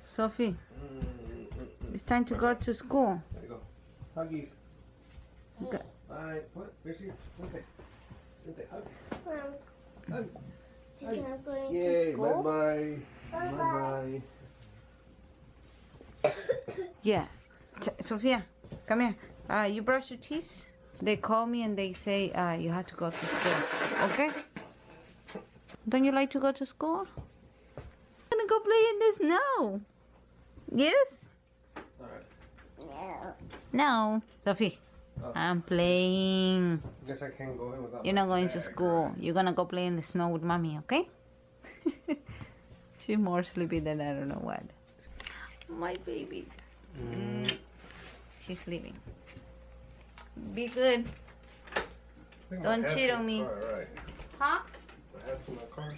Sophie, it's time to go to school. There you go. Huggies. Go. Bye. What? Fishy? Vente. Vente. Hug. Mom, Hug. today I'm going to Yay. school. Bye-bye. Bye-bye. Yeah. Sophia, come here. You brush your teeth? They call me and they say you have to go to school. Okay? Don't you like to go to school? I'm gonna go play in the snow. Yes? Alright. No. No. Sophie, Oh. I'm playing. Guess I can't go in without You're my not going to bag. school. You're gonna go play in the snow with mommy, okay? She's more sleepy than I don't know what. My baby. She's sleeping. Be good. I think my Don't hat's cheat in on the me. car, right. Huh? My hat's in my car.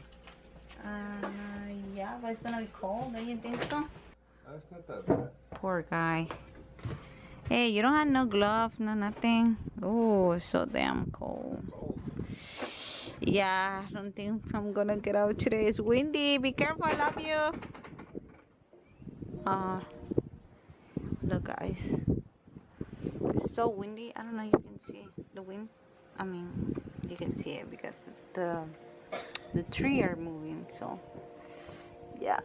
Yeah, but it's gonna be cold. Don't you think so? That's not that bad. Poor guy. Hey, you don't have no glove, no nothing. Oh, it's so damn cold. Cold. Yeah, I don't think I'm gonna get out today. It's windy. Be careful. I love you. Look, guys. It's so windy. I don't know. You can see the wind. I mean, you can see it because the tree are moving. So, yeah.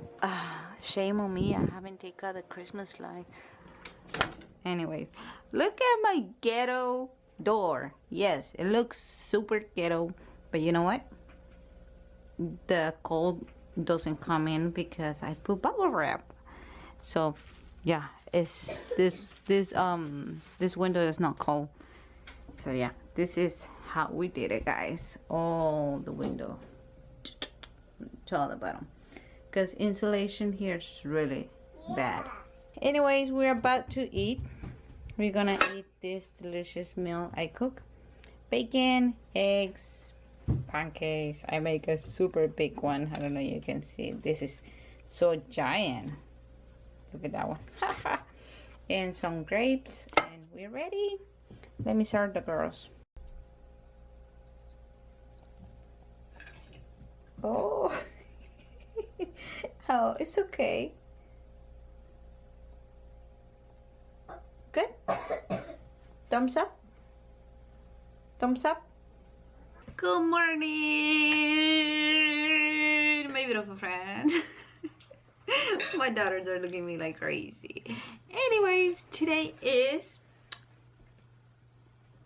Shame on me. I haven't taken out the Christmas light. Anyways, look at my ghetto door. Yes, it looks super ghetto, but you know what? The cold doesn't come in because I put bubble wrap. So, yeah, it's this window is not cold. So yeah, this is how we did it, guys. All the window to all the bottom, because insulation here is really bad. Anyways, we're about to eat. We're gonna eat this delicious meal I cook. Bacon, eggs, pancakes. I make a super big one. I don't know, you can see. This is so giant. Look at that one. And some grapes. And we're ready. Let me serve the girls. Oh. Oh, it's okay. Good. Thumbs up. Thumbs up. Good morning, my beautiful friend. My daughters are looking at me like crazy. Anyways, today is,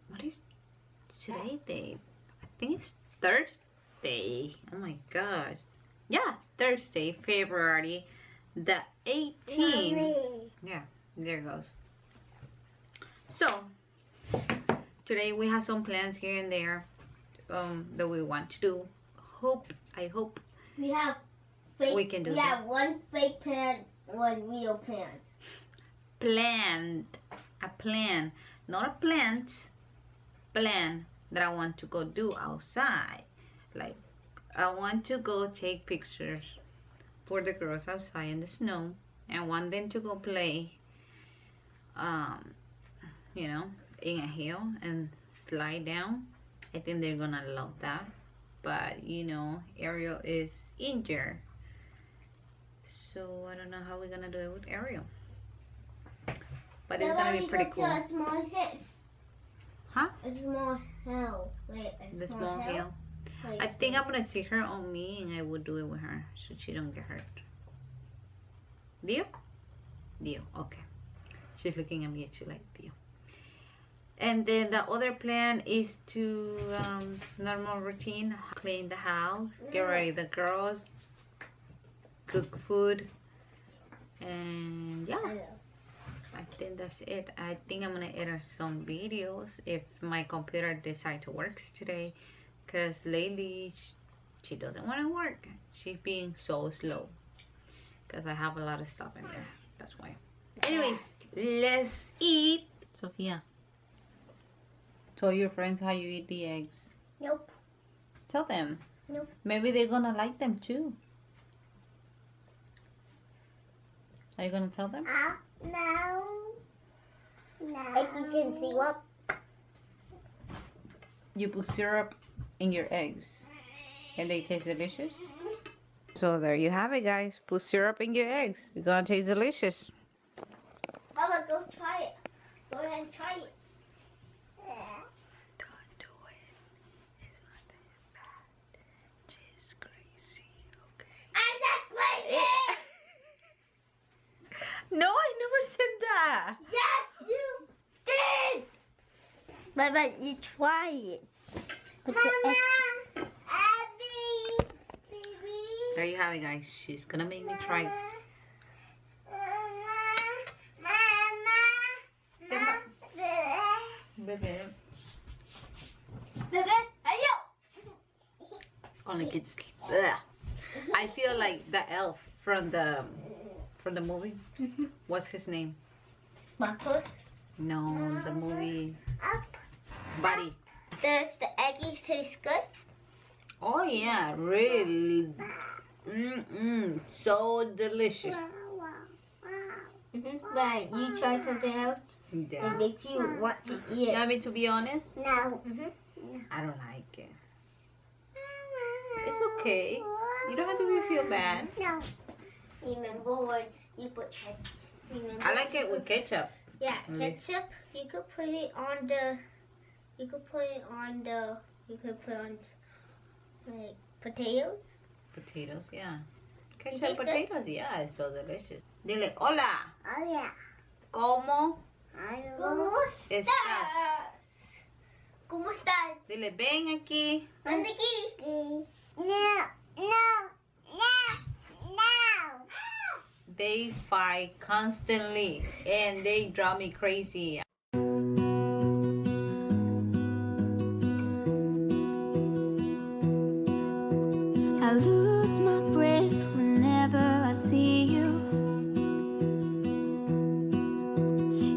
what is today day? I think it's Thursday. Oh my god. Yeah, Thursday, February the 18th. Mommy. Yeah, there it goes. So today we have some plans here and there that we want to do. I hope We have fake. We can do We that. have one fake pant, one real pant. planned a plan, not a plant, plan that I want to go do outside. Like, I want to go take pictures for the girls outside in the snow. I want them to go play you know, in a hill and slide down. I think they're gonna love that. But you know, Ariel is injured, so I don't know how we're gonna do it with Ariel. But it's gonna be pretty cool. A small hill. Huh? A small hill. Wait, a The small hill. Wait, I think I'm gonna take her on me and I will do it with her so she don't get hurt. Deal? Deal. Okay. She's looking at me and she's like, deal. And then the other plan is to normal routine, clean the house, get ready the girls, cook food, and yeah, I think that's it. I think I'm gonna edit some videos if my computer decides to work today, because lately she doesn't want to work. She's being so slow because I have a lot of stuff in there. That's why. Anyways, let's eat. Sophia, tell your friends how you eat the eggs. Nope. Tell them. Nope. Maybe they're gonna like them too. Are you gonna tell them? No. No. If you can see what? You put syrup in your eggs and they taste delicious? So there you have it, guys. Put syrup in your eggs. It's gonna taste delicious. Mama, go try it. Go ahead and try it. Don't do it. It's not that bad. Just crazy, okay? I'm not crazy! No, I never said that. Yes, you did! Mama, you try it. Mama, Abby, baby. There you have it, guys. She's gonna make me try it. Baby. Baby, hello. Only kids. Ugh. I feel like the elf from the movie. What's his name? Sparkles. No, the movie. Up. Buddy. Does the eggies taste good? Oh yeah, really. So delicious. Right, you try something else? Yeah. It makes you want to eat You it. want me to be honest? No. I don't like it. It's okay. You don't have to feel bad. No. Remember when you put ketchup? Remember? I like it with ketchup. Yeah, Okay. ketchup. You could put it on the. You could put it on the. You could put on like potatoes. Potatoes, yeah. taste Ketchup good? potatoes, yeah, it's so delicious. Dile, hola, Oh yeah. ¿cómo ¿Cómo estás? ¿Cómo estás? Dile, ven aquí. Ven aquí. No, no, no, no. They fight constantly and they drive me crazy. I lose my breath whenever I see you.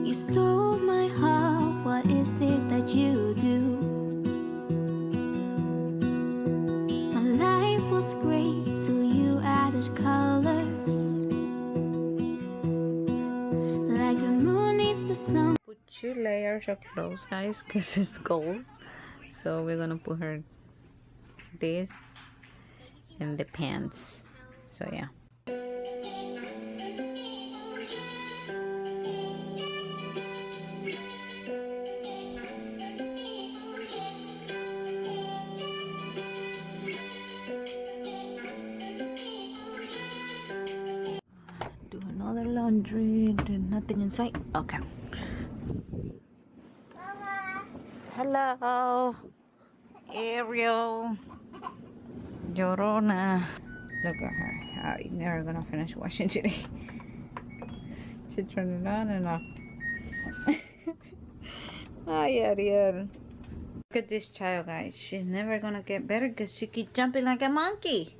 You stole my heart, what is it that you do? My life was great till you added colors. Like the moon needs the sun. Put 2 layers of clothes, guys, because it's cold. So we're gonna put her this and the pants. So yeah. Do another laundry. There's nothing inside. Okay. Mama. Hello, Ariel. Llorona. Look at her. I'm never gonna finish washing today. She turned it on and off. Hi, Ariel. Look at this child, guys. She's never gonna get better because she keeps jumping like a monkey.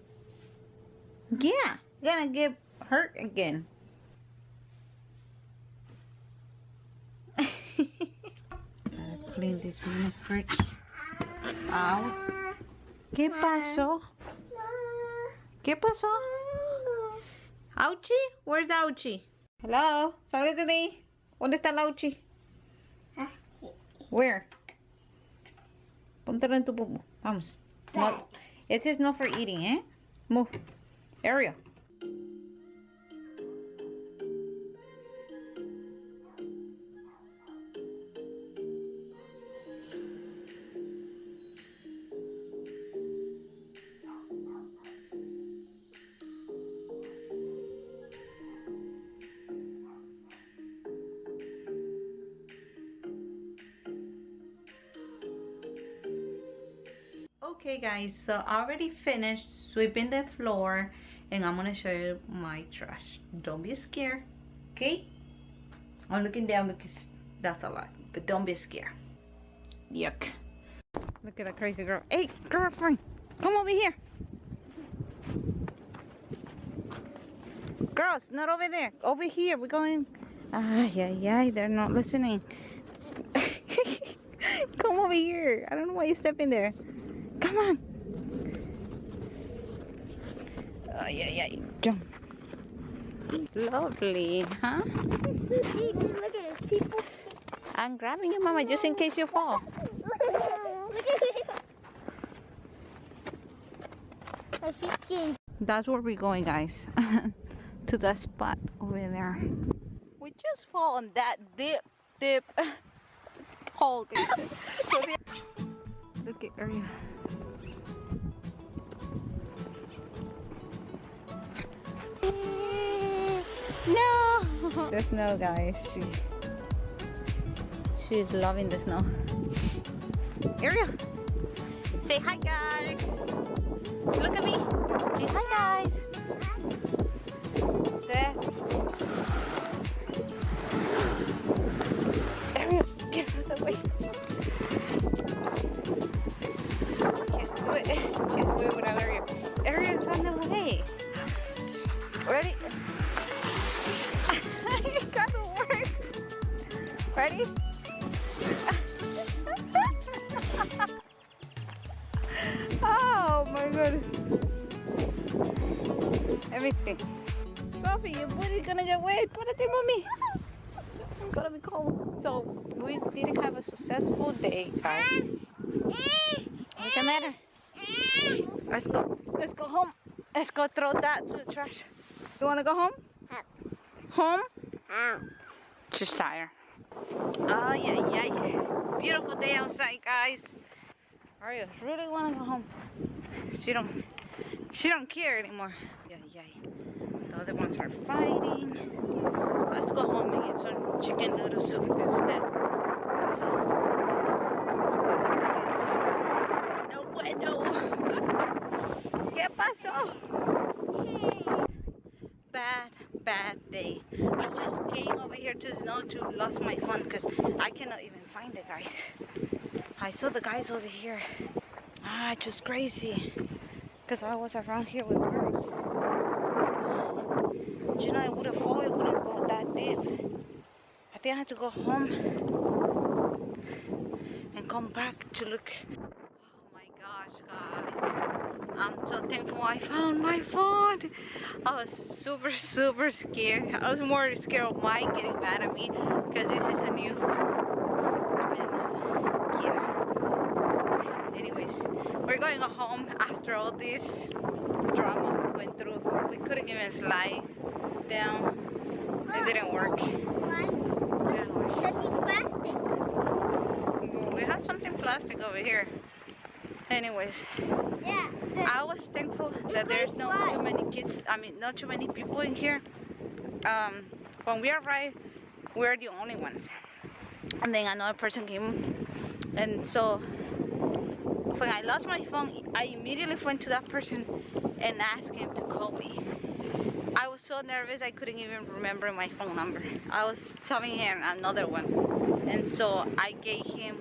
Yeah, gonna get hurt again. Gotta clean this mini fridge out. ¿Qué pasó? ¿Qué pasó? Auchi? Where's Auchi? Hello? Sálgate de ahí. ¿Dónde está el Auchi? Where? Póntelo en tu pupu. Vamos. No, ese is not for eating, eh? Move. Ariel. Okay guys, so I already finished sweeping the floor and I'm gonna show you my trash. Don't be scared, okay? I'm looking down because that's a lot, but don't be scared. Yuck. Look at that crazy girl. Hey, girlfriend, come over here. Girls, not over there. Over here. We're going. Ay, they're not listening. Come over here. I don't know why you step in there. Come on. Ay, jump. Lovely, huh? Look at it. People. I'm grabbing you, Mama, just in case you fall. Look at it. Look at it. That's where we're going, guys. To that spot over there. We just fall on that dip hole. Look at Ariel. No! The snow, guys. She's loving the snow. Ariel, say hi, guys. Look at me. Say hi, guys. Say. Ariel, get out of the way. Can't do it. Can't do it without Ariel. Ariel's on the way. Ready? It kind of works. Ready? Oh my god. Let me see. Sophie, your booty's gonna get wet. Put it in, mommy. It's gonna be cold. So we didn't have a successful day, guys. What's the matter? Let's go. Let's go home. Let's go throw that to the trash. You wanna go home? Home? Just tired. Oh yeah. Beautiful day outside, guys. Ariel really wanna go home. She don't care anymore. Yeah. The other ones are fighting. Let's go home and get some chicken noodle soup instead. No bueno. ¿Qué pasó? Bad day. I just came over here to the snow to lost my phone because I cannot even find it, guys. I saw the guys over here. Just crazy. Because I was around here with girls. You know, I would have fallen. It wouldn't go that deep. I think I had to go home and come back to look. Oh my gosh, guys. I'm so thankful I found my phone. I was super scared. I was more scared of Mike getting mad at me because this is a new phone. And yeah. Anyways, we're going home after all this drama we went through. We couldn't even slide down. It didn't work. We have something plastic over here. Anyways, Yeah. I was thankful that there's not too many kids. I mean, not too many people in here. When we arrived, we're the only ones. And then another person came. And so, when I lost my phone, I immediately went to that person and asked him to call me. I was so nervous I couldn't even remember my phone number. I was telling him another one. And so I gave him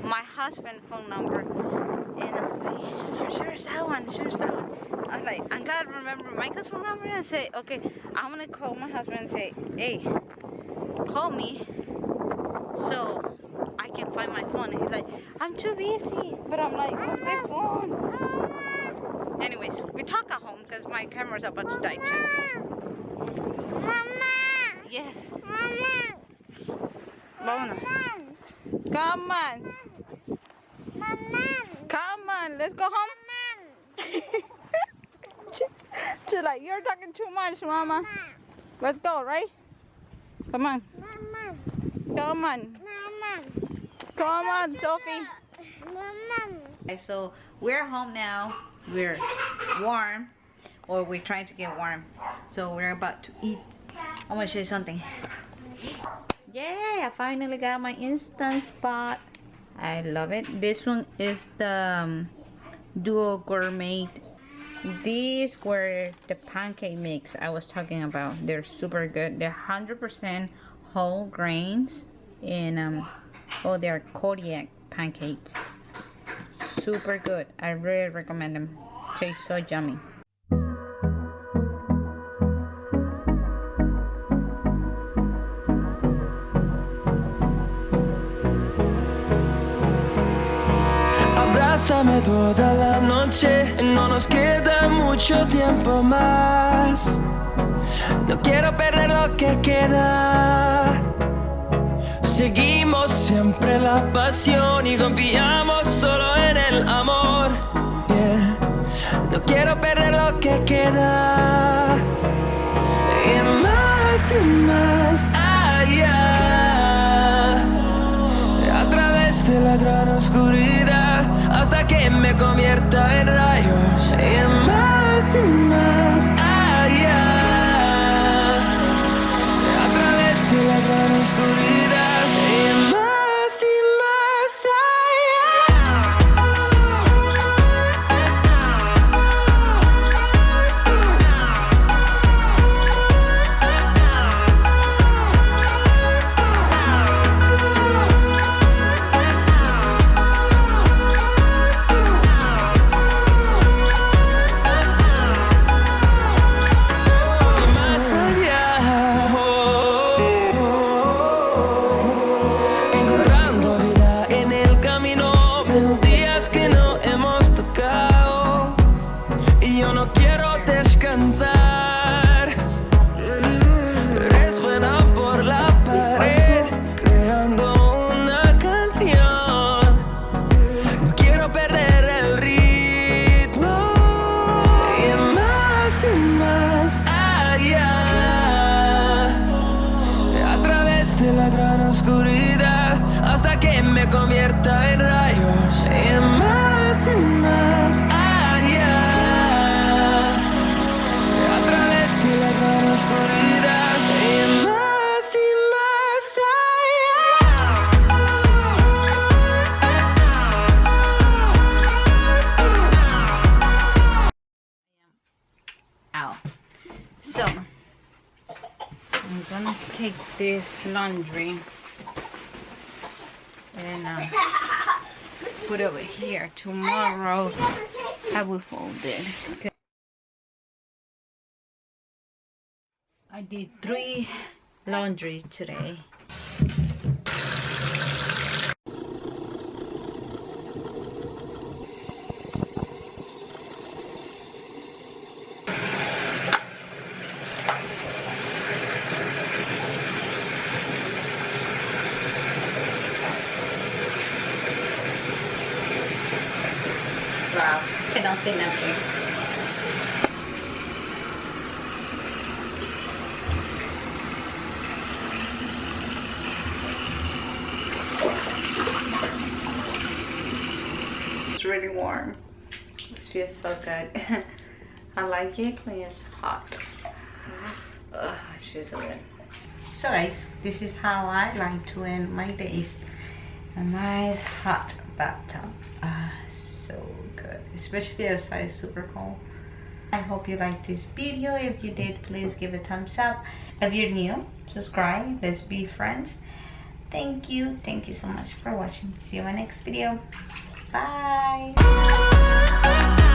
my husband's phone number. And I was like, I'm sure it's that one, I was like, I'm glad I remember Michael's phone number and say, okay, I'm gonna call my husband and say, hey, call me so I can find my phone. And he's like, I'm too busy. But I'm like, where's my phone? Anyways, we talk at home because my camera's about to die too. Mama. Yes. Mama. Vámonos. Come on. Mama. Come on, let's go home. She's like, you're talking too much, Mama. Let's go, right? Come on. Mama. Come on. Mama. Come on, Sophie. Mama. Okay, so we're home now. We're warm, or we're trying to get warm. So we're about to eat. I'm gonna show you something. Yeah, I finally got my instant spot. I love it. This one is the Duo Gourmet. These were the pancake mix I was talking about. They're super good. They're 100% whole grains, and they're Kodiak pancakes. Super good. I really recommend them. Tastes so yummy. Abrázame toda la noche, no nos queda mucho tiempo más. No quiero perder lo que queda. Seguimos siempre la pasión y confiamos solo en el amor. Yeah. No quiero perder lo que queda. Y más allá, a través de la gran oscuridad, hasta que me convierta en rayos. Y más allá, a través de la gran oscuridad. Y más hasta que me convierta en rayos. Y más allá, a través de la gran oscuridad. Y más allá. Ow. So I'm gonna take this laundry and put it over here. Tomorrow I will fold it. Okay. I did 3 laundry today. Wow, I don't see nothing. It's really warm. It feels so good. I like it when it's hot. It feels so good. So guys, this is how I like to end my days. A nice hot bathtub. So good, especially outside, it's super cold. I hope you liked this video. If you did, please give a thumbs up. If you're new, subscribe. Let's be friends. Thank you so much for watching. See you in my next video. Bye.